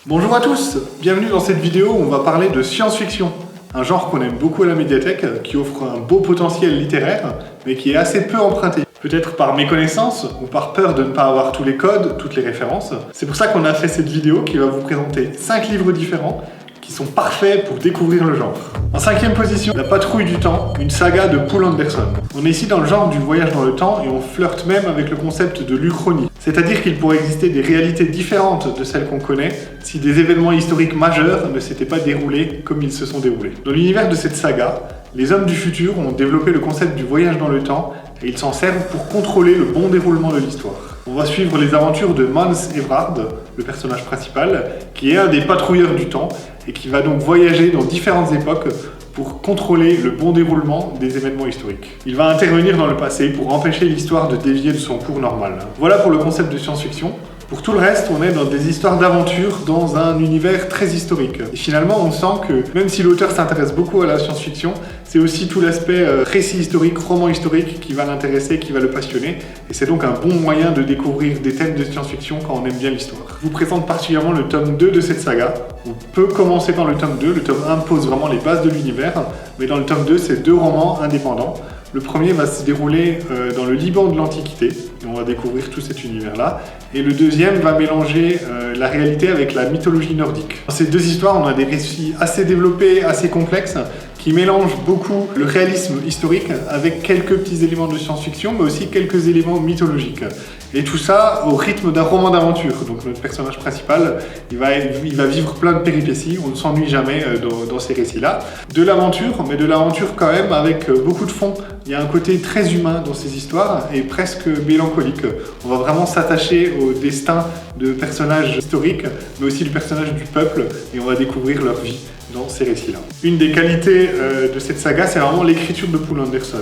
Bonjour à tous, bienvenue dans cette vidéo où on va parler de science-fiction, un genre qu'on aime beaucoup à la médiathèque, qui offre un beau potentiel littéraire, mais qui est assez peu emprunté. Peut-être par méconnaissance ou par peur de ne pas avoir tous les codes, toutes les références. C'est pour ça qu'on a fait cette vidéo qui va vous présenter 5 livres différents qui sont parfaits pour découvrir le genre. En 5e position, La Patrouille du Temps, une saga de Poul Anderson. On est ici dans le genre du voyage dans le temps et on flirte même avec le concept de l'Uchronie. C'est-à-dire qu'il pourrait exister des réalités différentes de celles qu'on connaît si des événements historiques majeurs ne s'étaient pas déroulés comme ils se sont déroulés. Dans l'univers de cette saga, les hommes du futur ont développé le concept du voyage dans le temps et ils s'en servent pour contrôler le bon déroulement de l'histoire. On va suivre les aventures de Mans Evrard, le personnage principal, qui est un des patrouilleurs du temps et qui va donc voyager dans différentes époques pour contrôler le bon déroulement des événements historiques. Il va intervenir dans le passé pour empêcher l'histoire de dévier de son cours normal. Voilà pour le concept de science-fiction. Pour tout le reste, on est dans des histoires d'aventure dans un univers très historique. Et finalement, on sent que même si l'auteur s'intéresse beaucoup à la science-fiction, c'est aussi tout l'aspect récit historique, roman historique qui va l'intéresser, qui va le passionner. Et c'est donc un bon moyen de découvrir des thèmes de science-fiction quand on aime bien l'histoire. Je vous présente particulièrement le tome 2 de cette saga. On peut commencer par le tome 2. Le tome 1 pose vraiment les bases de l'univers, mais dans le tome 2, c'est 2 romans indépendants. Le premier va se dérouler dans le Liban de l'Antiquité, et on va découvrir tout cet univers-là. Et le deuxième va mélanger la réalité avec la mythologie nordique. Dans ces deux histoires, on a des récits assez développés, assez complexes, qui mélangent beaucoup le réalisme historique avec quelques petits éléments de science-fiction, mais aussi quelques éléments mythologiques. Et tout ça au rythme d'un roman d'aventure. Donc notre personnage principal, il va vivre plein de péripéties, on ne s'ennuie jamais dans ces récits-là. De l'aventure, mais de l'aventure quand même avec beaucoup de fond. Il y a un côté très humain dans ces histoires et presque mélancolique. On va vraiment s'attacher au destin de personnages historiques, mais aussi du personnage du peuple, et on va découvrir leur vie dans ces récits-là. Une des qualités de cette saga, c'est vraiment l'écriture de Poul Anderson.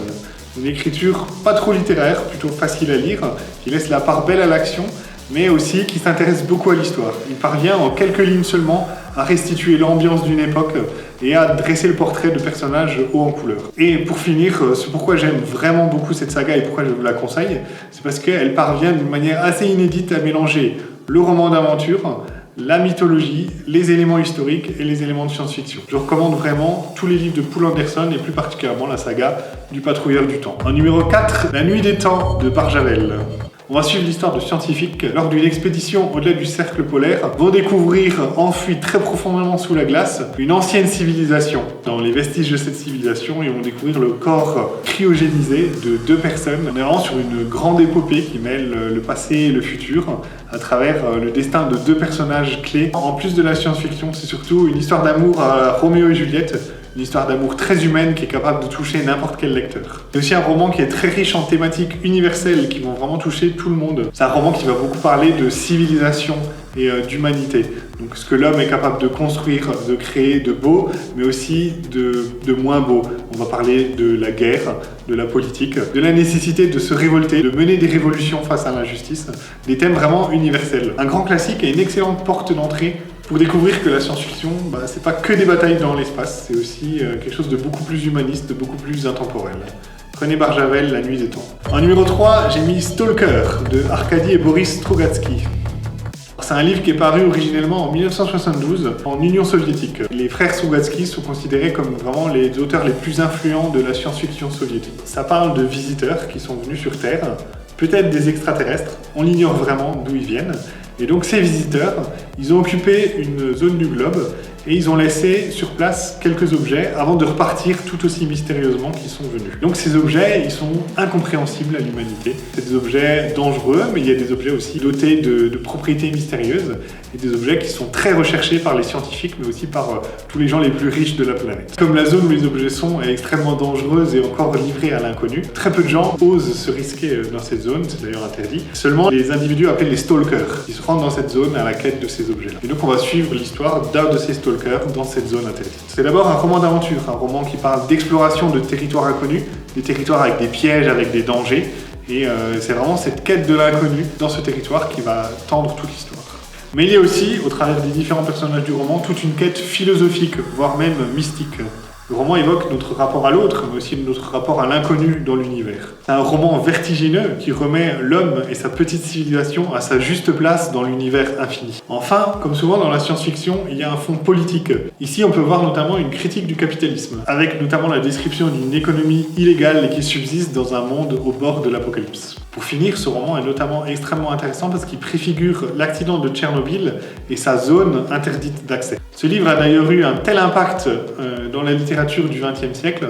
Une écriture pas trop littéraire, plutôt facile à lire, qui laisse la part belle à l'action, mais aussi qui s'intéresse beaucoup à l'histoire. Il parvient en quelques lignes seulement à restituer l'ambiance d'une époque et à dresser le portrait de personnages haut en couleur. Et pour finir, c'est pourquoi j'aime vraiment beaucoup cette saga et pourquoi je vous la conseille, c'est parce qu'elle parvient d'une manière assez inédite à mélanger le roman d'aventure, la mythologie, les éléments historiques et les éléments de science-fiction. Je recommande vraiment tous les livres de Poul Anderson et plus particulièrement la saga du Patrouilleur du Temps. En numéro 4, La Nuit des Temps de Barjavel. On va suivre l'histoire de scientifiques lors d'une expédition au-delà du cercle polaire, vont découvrir, enfouis très profondément sous la glace, une ancienne civilisation. Dans les vestiges de cette civilisation, ils vont découvrir le corps cryogénisé de 2 personnes. On est vraiment sur une grande épopée qui mêle le passé et le futur à travers le destin de 2 personnages clés. En plus de la science-fiction, c'est surtout une histoire d'amour à Roméo et Juliette, une histoire d'amour très humaine qui est capable de toucher n'importe quel lecteur. C'est aussi un roman qui est très riche en thématiques universelles qui vont vraiment toucher tout le monde. C'est un roman qui va beaucoup parler de civilisation et d'humanité. Donc ce que l'homme est capable de construire, de créer de beau, mais aussi de moins beau. On va parler de la guerre, de la politique, de la nécessité de se révolter, de mener des révolutions face à l'injustice. Des thèmes vraiment universels. Un grand classique et une excellente porte d'entrée pour découvrir que la science-fiction, c'est pas que des batailles dans l'espace, c'est aussi quelque chose de beaucoup plus humaniste, de beaucoup plus intemporel. Prenez Barjavel, La Nuit des Temps. En numéro 3, j'ai mis Stalker de Arkady et Boris Strugatsky. C'est un livre qui est paru originellement en 1972 en Union soviétique. Les frères Strugatsky sont considérés comme vraiment les auteurs les plus influents de la science-fiction soviétique. Ça parle de visiteurs qui sont venus sur Terre, peut-être des extraterrestres, on ignore vraiment d'où ils viennent. Et donc ces visiteurs, ils ont occupé une zone du globe et ils ont laissé sur place quelques objets avant de repartir tout aussi mystérieusement qu'ils sont venus. Donc ces objets, ils sont incompréhensibles à l'humanité. C'est des objets dangereux, mais il y a des objets aussi dotés de propriétés mystérieuses et des objets qui sont très recherchés par les scientifiques, mais aussi par tous les gens les plus riches de la planète. Comme la zone où les objets sont est extrêmement dangereuse et encore livrée à l'inconnu, très peu de gens osent se risquer dans cette zone, c'est d'ailleurs interdit. Seulement les individus appelés les stalkers, qui se rendent dans cette zone à la quête de ces objets-là. Et donc on va suivre l'histoire d'un de ces stalkers dans cette zone interdite. C'est d'abord un roman d'aventure, un roman qui parle d'exploration de territoires inconnus, des territoires avec des pièges, avec des dangers, et c'est vraiment cette quête de l'inconnu dans ce territoire qui va tendre toute l'histoire. Mais il y a aussi, au travers des différents personnages du roman, toute une quête philosophique, voire même mystique. Le roman évoque notre rapport à l'autre, mais aussi notre rapport à l'inconnu dans l'univers. C'est un roman vertigineux qui remet l'homme et sa petite civilisation à sa juste place dans l'univers infini. Enfin, comme souvent dans la science-fiction, il y a un fond politique. Ici, on peut voir notamment une critique du capitalisme, avec notamment la description d'une économie illégale qui subsiste dans un monde au bord de l'apocalypse. Pour finir, ce roman est notamment extrêmement intéressant parce qu'il préfigure l'accident de Tchernobyl et sa zone interdite d'accès. Ce livre a d'ailleurs eu un tel impact dans la littérature du XXe siècle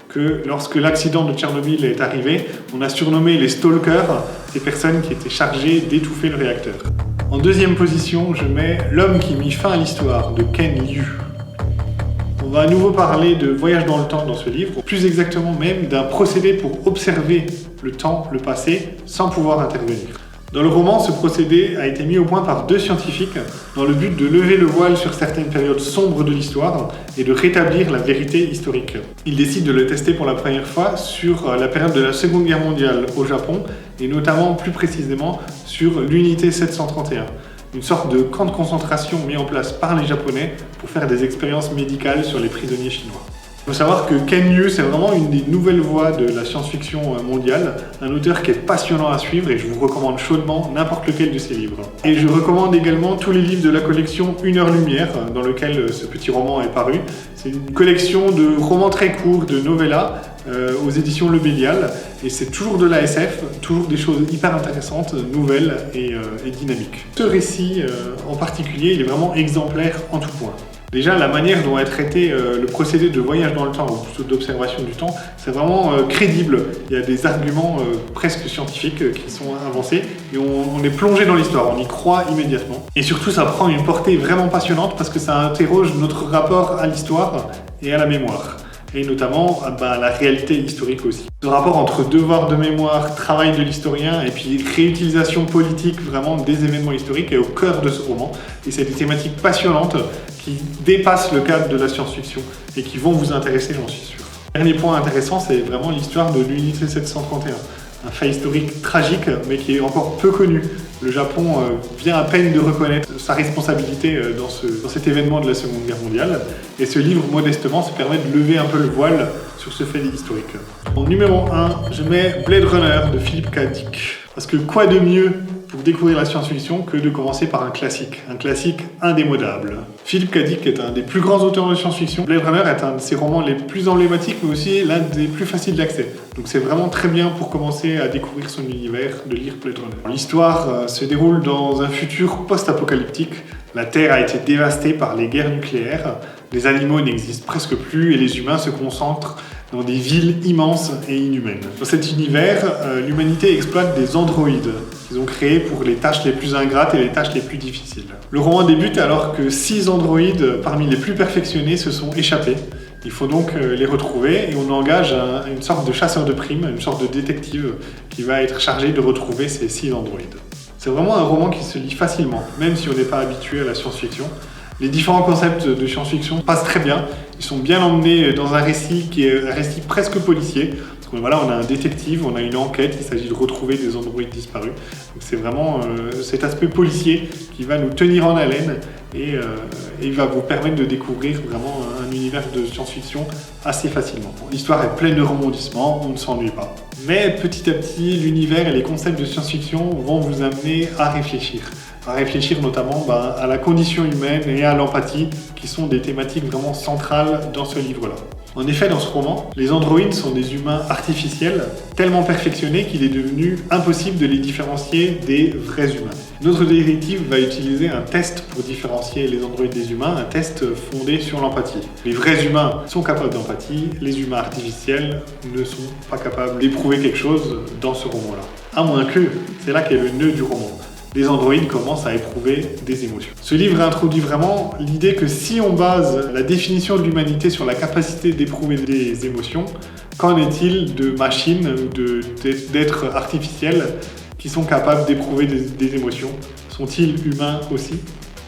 que lorsque l'accident de Tchernobyl est arrivé, on a surnommé les stalkers ces personnes qui étaient chargées d'étouffer le réacteur. En deuxième position, je mets L'homme qui mit fin à l'histoire de Ken Liu. On va à nouveau parler de voyage dans le temps dans ce livre, plus exactement même d'un procédé pour observer le temps, le passé, sans pouvoir intervenir. Dans le roman, ce procédé a été mis au point par deux scientifiques dans le but de lever le voile sur certaines périodes sombres de l'histoire et de rétablir la vérité historique. Ils décident de le tester pour la première fois sur la période de la Seconde Guerre mondiale au Japon et notamment plus précisément sur l'unité 731. Une sorte de camp de concentration mis en place par les Japonais pour faire des expériences médicales sur les prisonniers chinois. Il faut savoir que Ken Liu, c'est vraiment une des nouvelles voix de la science-fiction mondiale, un auteur qui est passionnant à suivre et je vous recommande chaudement n'importe lequel de ses livres. Et je recommande également tous les livres de la collection Une heure lumière, dans lequel ce petit roman est paru. C'est une collection de romans très courts, de novellas, aux éditions Le Bélial, et c'est toujours de la SF, toujours des choses hyper intéressantes, nouvelles et dynamiques. Ce récit en particulier, il est vraiment exemplaire en tout point. Déjà, la manière dont est traité le procédé de voyage dans le temps, ou plutôt d'observation du temps, c'est vraiment crédible. Il y a des arguments presque scientifiques qui sont avancés, et on est plongé dans l'histoire, on y croit immédiatement. Et surtout, ça prend une portée vraiment passionnante parce que ça interroge notre rapport à l'histoire et à la mémoire. Et notamment la réalité historique aussi. Le rapport entre devoir de mémoire, travail de l'historien et puis réutilisation politique vraiment des événements historiques est au cœur de ce roman. Et c'est des thématiques passionnantes qui dépassent le cadre de la science-fiction et qui vont vous intéresser, j'en suis sûr. Dernier point intéressant, c'est vraiment l'histoire de l'unité 731. Un fait historique tragique, mais qui est encore peu connu. Le Japon vient à peine de reconnaître sa responsabilité dans cet événement de la Seconde Guerre mondiale. Et ce livre, modestement, se permet de lever un peu le voile sur ce fait historique. En numéro 1, je mets Blade Runner de Philip K. Dick. Parce que quoi de mieux pour découvrir la science-fiction que de commencer par un classique indémodable. Philip K. Dick est un des plus grands auteurs de science-fiction. Blade Runner est un de ses romans les plus emblématiques, mais aussi l'un des plus faciles d'accès. Donc c'est vraiment très bien pour commencer à découvrir son univers de lire Blade Runner. L'histoire se déroule dans un futur post-apocalyptique. La Terre a été dévastée par les guerres nucléaires, les animaux n'existent presque plus et les humains se concentrent dans des villes immenses et inhumaines. Dans cet univers, l'humanité exploite des androïdes qu'ils ont créés pour les tâches les plus ingrates et les tâches les plus difficiles. Le roman débute alors que 6 androïdes parmi les plus perfectionnés se sont échappés. Il faut donc les retrouver et on engage une sorte de chasseur de primes, une sorte de détective qui va être chargé de retrouver ces 6 androïdes. C'est vraiment un roman qui se lit facilement, même si on n'est pas habitué à la science-fiction. Les différents concepts de science-fiction passent très bien. Ils sont bien emmenés dans un récit qui est un récit presque policier. Parce que voilà, on a un détective, on a une enquête, il s'agit de retrouver des androïdes disparus. Donc c'est vraiment cet aspect policier qui va nous tenir en haleine et il va vous permettre de découvrir vraiment un univers de science-fiction assez facilement. L'histoire est pleine de rebondissements, on ne s'ennuie pas. Mais petit à petit, l'univers et les concepts de science-fiction vont vous amener à réfléchir notamment à la condition humaine et à l'empathie, qui sont des thématiques vraiment centrales dans ce livre-là. En effet, dans ce roman, les androïdes sont des humains artificiels, tellement perfectionnés qu'il est devenu impossible de les différencier des vrais humains. Notre détective va utiliser un test pour différencier les androïdes des humains, un test fondé sur l'empathie. Les vrais humains sont capables d'empathie, les humains artificiels ne sont pas capables d'éprouver quelque chose dans ce roman-là. À moins que, c'est là qu'est le nœud du roman. Les androïdes commencent à éprouver des émotions. Ce livre introduit vraiment l'idée que si on base la définition de l'humanité sur la capacité d'éprouver des émotions, qu'en est-il de machines ou d'êtres artificiels qui sont capables d'éprouver des émotions? Sont-ils humains aussi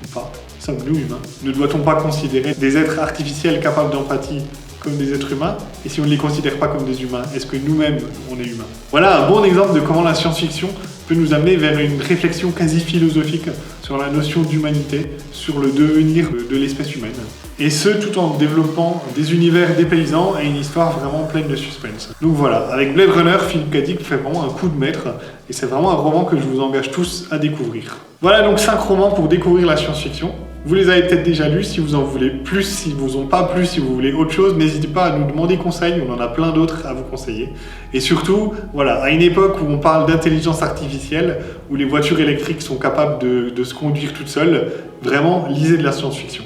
ou pas? Sommes-nous humains? Ne doit-on pas considérer des êtres artificiels capables d'empathie comme des êtres humains? Et si on ne les considère pas comme des humains, est-ce que nous-mêmes, on est humains? Voilà un bon exemple de comment la science-fiction peut nous amener vers une réflexion quasi philosophique sur la notion d'humanité, sur le devenir de l'espèce humaine. Et ce, tout en développant des univers dépaysants et une histoire vraiment pleine de suspense. Donc voilà, avec Blade Runner, Philippe K. Dick fait vraiment un coup de maître, et c'est vraiment un roman que je vous engage tous à découvrir. Voilà donc 5 romans pour découvrir la science-fiction. Vous les avez peut-être déjà lus, si vous en voulez plus, si vous en pas plus, si vous voulez autre chose, n'hésitez pas à nous demander conseil, on en a plein d'autres à vous conseiller. Et surtout, voilà, à une époque où on parle d'intelligence artificielle, où les voitures électriques sont capables de se conduire toutes seules, vraiment, lisez de la science-fiction.